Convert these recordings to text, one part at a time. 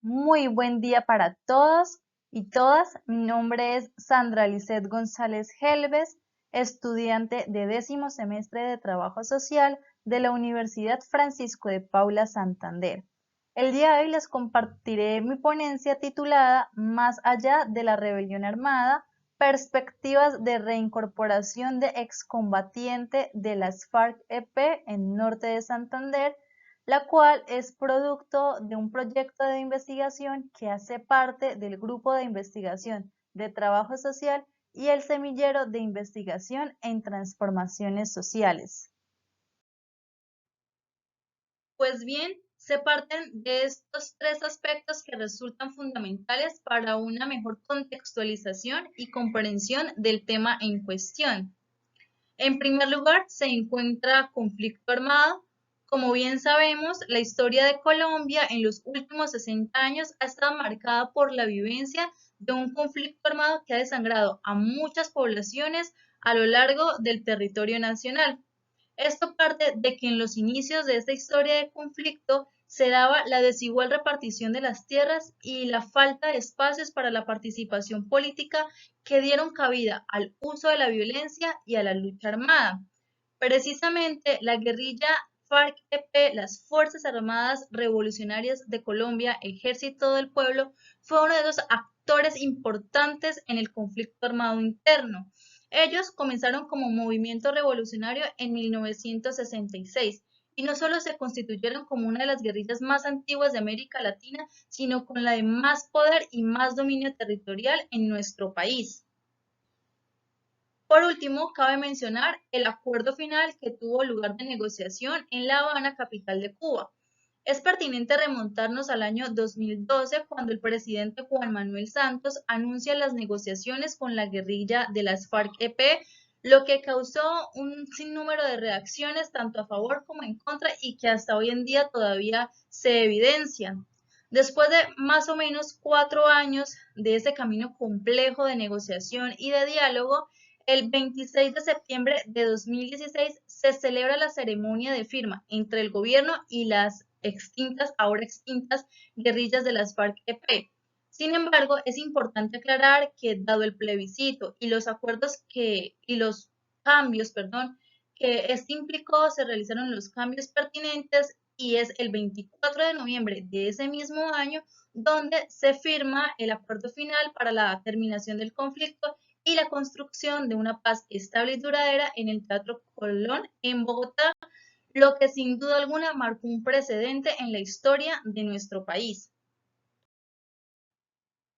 Muy buen día para todos y todas. Mi nombre es Sandra Lisset González Helves, estudiante de 10º semestre de Trabajo Social de la Universidad Francisco de Paula Santander. El día de hoy les compartiré mi ponencia titulada Más allá de la rebelión armada, perspectivas de reincorporación de excombatiente de las FARC-EP en norte de Santander, la cual es producto de un proyecto de investigación que hace parte del Grupo de Investigación de Trabajo Social y el Semillero de Investigación en Transformaciones Sociales. Pues bien, se parten de estos tres aspectos que resultan fundamentales para una mejor contextualización y comprensión del tema en cuestión. En primer lugar, se encuentra conflicto armado. Como bien sabemos, la historia de Colombia en los últimos 60 años ha estado marcada por la vivencia de un conflicto armado que ha desangrado a muchas poblaciones a lo largo del territorio nacional. Esto parte de que en los inicios de esta historia de conflicto se daba la desigual repartición de las tierras y la falta de espacios para la participación política que dieron cabida al uso de la violencia y a la lucha armada. Precisamente la guerrilla FARC-EP, las Fuerzas Armadas Revolucionarias de Colombia, Ejército del Pueblo, fue uno de los actores importantes en el conflicto armado interno. Ellos comenzaron como movimiento revolucionario en 1966 y no solo se constituyeron como una de las guerrillas más antiguas de América Latina, sino con la de más poder y más dominio territorial en nuestro país. Por último, cabe mencionar el acuerdo final que tuvo lugar de negociación en La Habana, capital de Cuba. Es pertinente remontarnos al año 2012, cuando el presidente Juan Manuel Santos anuncia las negociaciones con la guerrilla de las FARC-EP, lo que causó un sinnúmero de reacciones tanto a favor como en contra y que hasta hoy en día todavía se evidencian. Después de más o menos 4 años de ese camino complejo de negociación y de diálogo, el 26 de septiembre de 2016 se celebra la ceremonia de firma entre el gobierno y las ahora extintas, guerrillas de las FARC-EP. Sin embargo, es importante aclarar que dado el plebiscito y los cambios, que este implicó, se realizaron los cambios pertinentes y es el 24 de noviembre de ese mismo año donde se firma el acuerdo final para la terminación del conflicto y la construcción de una paz estable y duradera en el Teatro Colón en Bogotá, lo que sin duda alguna marcó un precedente en la historia de nuestro país.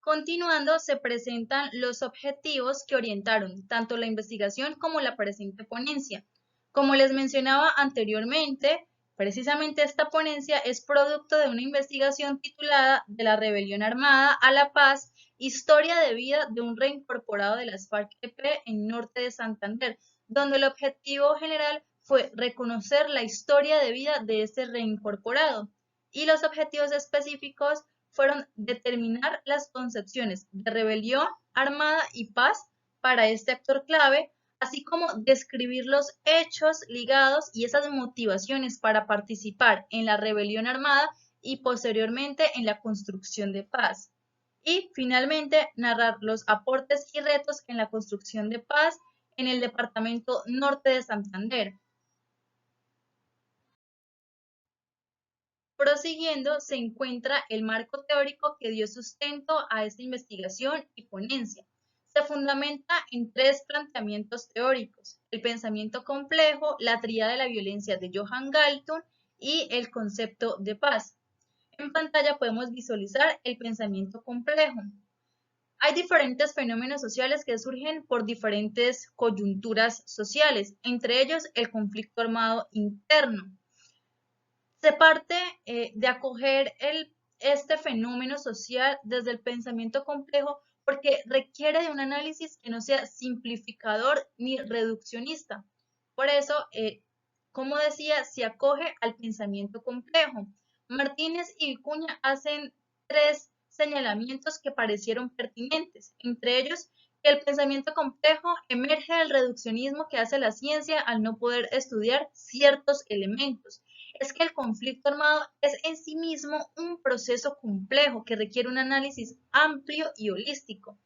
Continuando, se presentan los objetivos que orientaron tanto la investigación como la presente ponencia. Como les mencionaba anteriormente, precisamente esta ponencia es producto de una investigación titulada De la rebelión armada a la paz, historia de vida de un reincorporado de las FARC-EP en norte de Santander, donde el objetivo general fue reconocer la historia de vida de ese reincorporado y los objetivos específicos fueron determinar las concepciones de rebelión, armada y paz para este actor clave, así como describir los hechos ligados y esas motivaciones para participar en la rebelión armada y posteriormente en la construcción de paz. Y finalmente, narrar los aportes y retos en la construcción de paz en el departamento norte de Santander. Prosiguiendo, se encuentra el marco teórico que dio sustento a esta investigación y ponencia. Se fundamenta en tres planteamientos teóricos: el pensamiento complejo, la tríada de la violencia de Johan Galtung y el concepto de paz. En pantalla podemos visualizar el pensamiento complejo. Hay diferentes fenómenos sociales que surgen por diferentes coyunturas sociales, entre ellos el conflicto armado interno. Se parte de acoger este fenómeno social desde el pensamiento complejo porque requiere de un análisis que no sea simplificador ni reduccionista. Por eso, como decía, se acoge al pensamiento complejo. Martínez y Vicuña hacen tres señalamientos que parecieron pertinentes, entre ellos que el pensamiento complejo emerge del reduccionismo que hace la ciencia al no poder estudiar ciertos elementos. es que el conflicto armado es en sí mismo un proceso complejo que requiere un análisis amplio y holístico.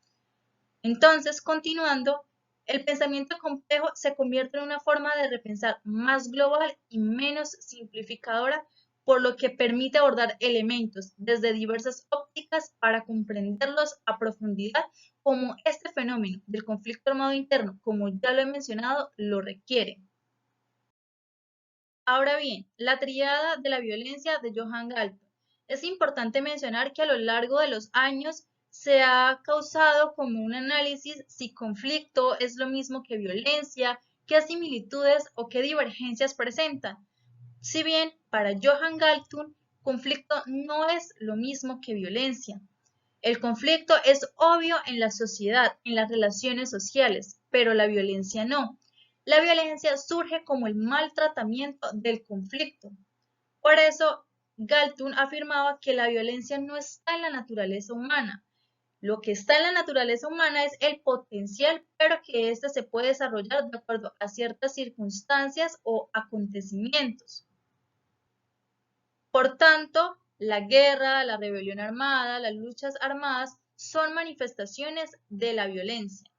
Entonces, continuando, el pensamiento complejo se convierte en una forma de repensar más global y menos simplificadora, por lo que permite abordar elementos desde diversas ópticas para comprenderlos a profundidad, como este fenómeno del conflicto armado interno, como ya lo he mencionado, lo requiere. Ahora bien, la tríada de la violencia de Johann Galtung. Es importante mencionar que a lo largo de los años se ha causado como un análisis si conflicto es lo mismo que violencia, qué similitudes o qué divergencias presenta. Si bien para Johann Galtung, conflicto no es lo mismo que violencia. El conflicto es obvio en la sociedad, en las relaciones sociales, pero la violencia no. La violencia surge como el maltratamiento del conflicto. Por eso, Galtung afirmaba que la violencia no está en la naturaleza humana. Lo que está en la naturaleza humana es el potencial, pero que éste se puede desarrollar de acuerdo a ciertas circunstancias o acontecimientos. Por tanto, la guerra, la rebelión armada, las luchas armadas son manifestaciones de la violencia.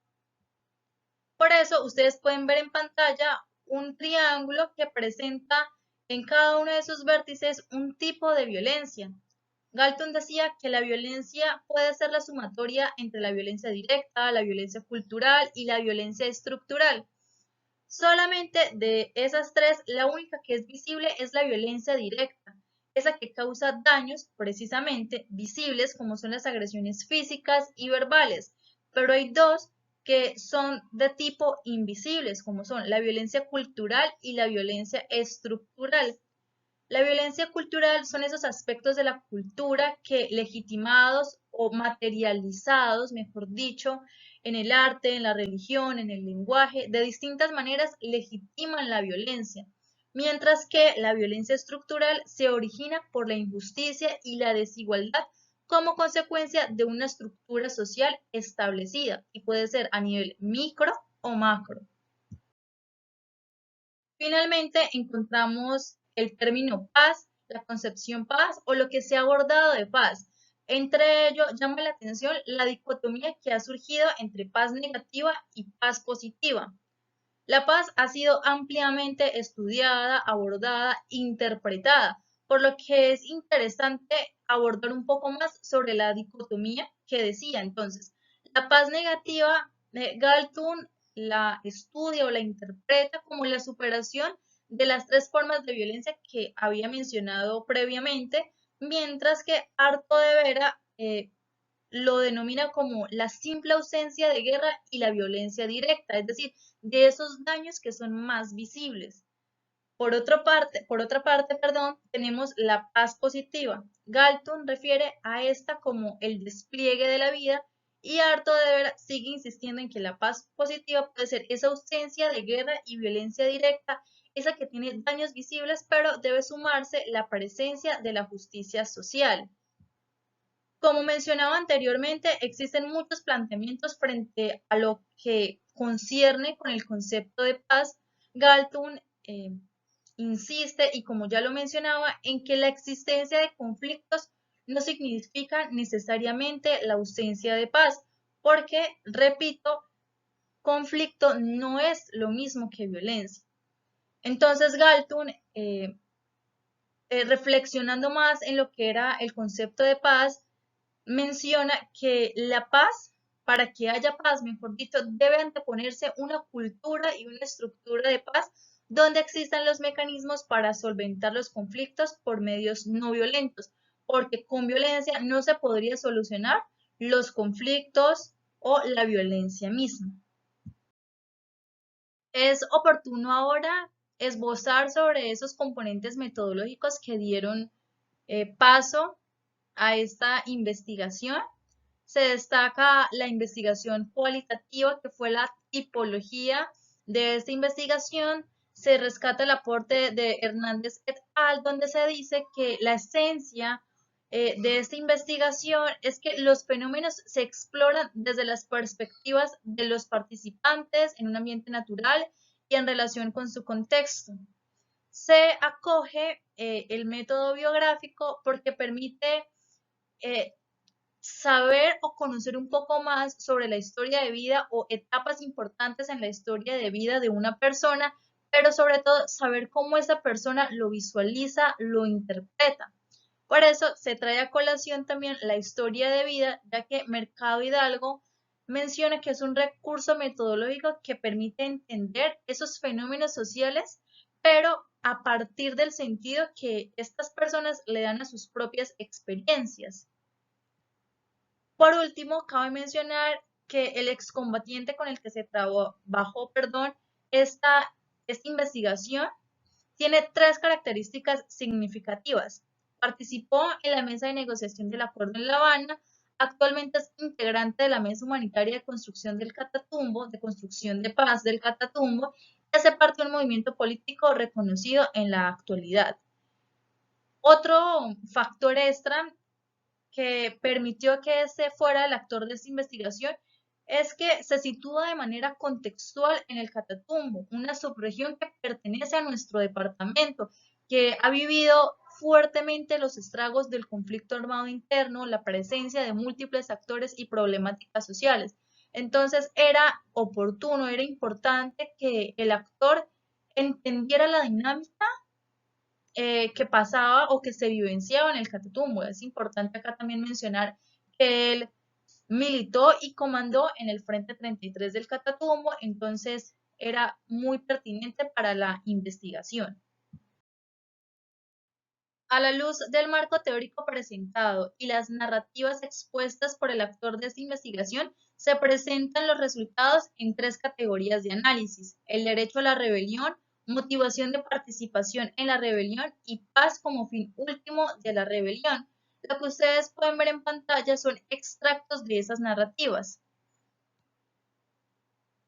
Por eso, ustedes pueden ver en pantalla un triángulo que presenta en cada uno de sus vértices un tipo de violencia. Galtung decía que la violencia puede ser la sumatoria entre la violencia directa, la violencia cultural y la violencia estructural. Solamente de esas tres, la única que es visible es la violencia directa, esa que causa daños precisamente visibles como son las agresiones físicas y verbales, pero hay dos que son de tipo invisibles como son la violencia cultural y la violencia estructural. La violencia cultural son esos aspectos de la cultura que legitimados o materializados, mejor dicho, en el arte, en la religión, en el lenguaje, de distintas maneras legitiman la violencia, mientras que la violencia estructural se origina por la injusticia y la desigualdad como consecuencia de una estructura social establecida y puede ser a nivel micro o macro. Finalmente, encontramos el término paz, la concepción paz o lo que se ha abordado de paz. Entre ello, llama la atención la dicotomía que ha surgido entre paz negativa y paz positiva. La paz ha sido ampliamente estudiada, abordada, interpretada, por lo que es interesante abordar un poco más sobre la dicotomía que decía entonces. La paz negativa, Galtung la estudia o la interpreta como la superación de las tres formas de violencia que había mencionado previamente, mientras que Arto de Vera lo denomina como la simple ausencia de guerra y la violencia directa, es decir, de esos daños que son más visibles. Por otra parte, perdón, tenemos la paz positiva. Galtung refiere a esta como el despliegue de la vida y Arto de Vera sigue insistiendo en que la paz positiva puede ser esa ausencia de guerra y violencia directa, esa que tiene daños visibles, pero debe sumarse la presencia de la justicia social. Como mencionaba anteriormente, existen muchos planteamientos frente a lo que concierne con el concepto de paz. Galtung insiste, y como ya lo mencionaba, en que la existencia de conflictos no significa necesariamente la ausencia de paz, porque, repito, conflicto no es lo mismo que violencia. Entonces, Galtung, reflexionando más en lo que era el concepto de paz, menciona que la paz, para que haya paz, mejor dicho, debe anteponerse una cultura y una estructura de paz donde existan los mecanismos para solventar los conflictos por medios no violentos, porque con violencia no se podría solucionar los conflictos o la violencia misma. Es oportuno ahora esbozar sobre esos componentes metodológicos que dieron paso a esta investigación. Se destaca la investigación cualitativa, que fue la tipología de esta investigación. Se rescata el aporte de Hernández et al, donde se dice que la esencia de esta investigación es que los fenómenos se exploran desde las perspectivas de los participantes en un ambiente natural y en relación con su contexto. se acoge el método biográfico porque permite saber o conocer un poco más sobre la historia de vida o etapas importantes en la historia de vida de una persona, pero sobre todo saber cómo esa persona lo visualiza, lo interpreta. Por eso se trae a colación también la historia de vida, ya que Mercado Hidalgo menciona que es un recurso metodológico que permite entender esos fenómenos sociales, pero a partir del sentido que estas personas le dan a sus propias experiencias. Por último, cabe mencionar que el excombatiente con el que se trabajó, esta investigación tiene tres características significativas. Participó en la mesa de negociación del Acuerdo en La Habana, actualmente es integrante de la Mesa Humanitaria de Construcción del Catatumbo, de Construcción de Paz del Catatumbo, y hace parte de un movimiento político reconocido en la actualidad. Otro factor extra que permitió que ese fuera el actor de esta investigación es que se sitúa de manera contextual en el Catatumbo, una subregión que pertenece a nuestro departamento, que ha vivido fuertemente los estragos del conflicto armado interno, la presencia de múltiples actores y problemáticas sociales. Entonces era oportuno, era importante que el actor entendiera la dinámica que pasaba o que se vivenciaba en el Catatumbo. Es importante acá también mencionar que él militó y comandó en el Frente 33 del Catatumbo, entonces era muy pertinente para la investigación. A la luz del marco teórico presentado y las narrativas expuestas por el actor de esta investigación, se presentan los resultados en tres categorías de análisis: el derecho a la rebelión, motivación de participación en la rebelión y paz como fin último de la rebelión. Lo que ustedes pueden ver en pantalla son extractos de esas narrativas.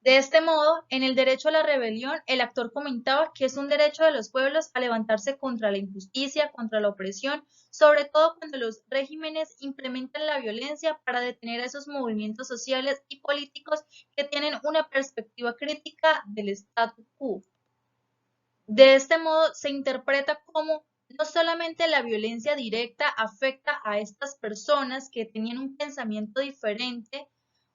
De este modo, en el derecho a la rebelión, el actor comentaba que es un derecho de los pueblos a levantarse contra la injusticia, contra la opresión, sobre todo cuando los regímenes implementan la violencia para detener a esos movimientos sociales y políticos que tienen una perspectiva crítica del statu quo. De este modo, se interpreta como no solamente la violencia directa afecta a estas personas que tenían un pensamiento diferente,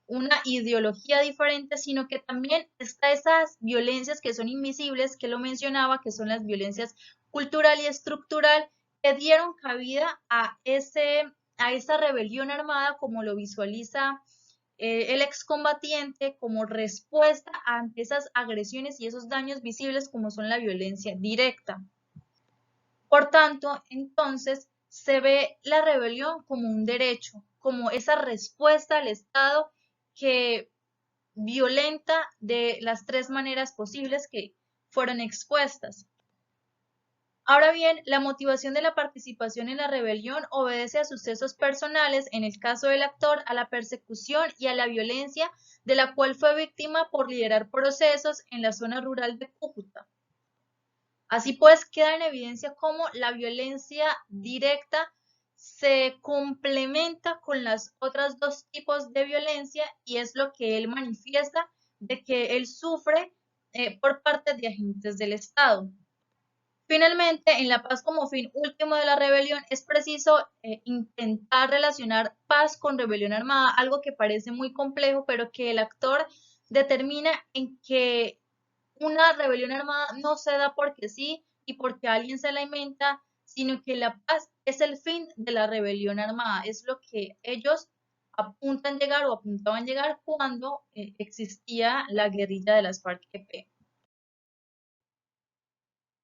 una ideología diferente, sino que también está esas violencias que son invisibles, que lo mencionaba, que son las violencias cultural y estructural, que dieron cabida a esa rebelión armada, como lo visualiza el excombatiente, como respuesta ante esas agresiones y esos daños visibles como son la violencia directa. Por tanto, entonces, se ve la rebelión como un derecho, como esa respuesta al Estado que violenta de las tres maneras posibles que fueron expuestas. Ahora bien, la motivación de la participación en la rebelión obedece a sucesos personales, en el caso del actor, a la persecución y a la violencia de la cual fue víctima por liderar procesos en la zona rural de Cúcuta. Así pues, queda en evidencia cómo la violencia directa se complementa con los otros dos tipos de violencia y es lo que él manifiesta de que él sufre por parte de agentes del Estado. Finalmente, en la paz como fin último de la rebelión, es preciso intentar relacionar paz con rebelión armada, algo que parece muy complejo, pero que el actor determina en que una rebelión armada no se da porque sí y porque alguien se la inventa, sino que la paz es el fin de la rebelión armada, es lo que ellos apuntan llegar o apuntaban llegar cuando existía la guerrilla de las FARC-EP.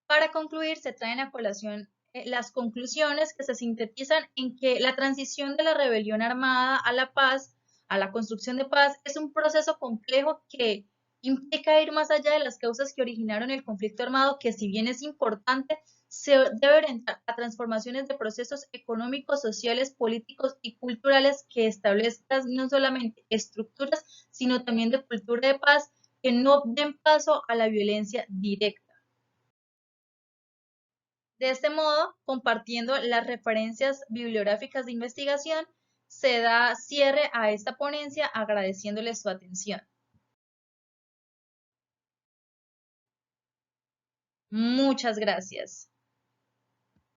Para concluir, se traen a colación las conclusiones que se sintetizan en que la transición de la rebelión armada a la paz, a la construcción de paz, es un proceso complejo que implica ir más allá de las causas que originaron el conflicto armado, que si bien es importante, se debe orientar a transformaciones de procesos económicos, sociales, políticos y culturales que establezcan no solamente estructuras, sino también de cultura de paz que no den paso a la violencia directa. De este modo, compartiendo las referencias bibliográficas de investigación, se da cierre a esta ponencia agradeciéndoles su atención. Muchas gracias.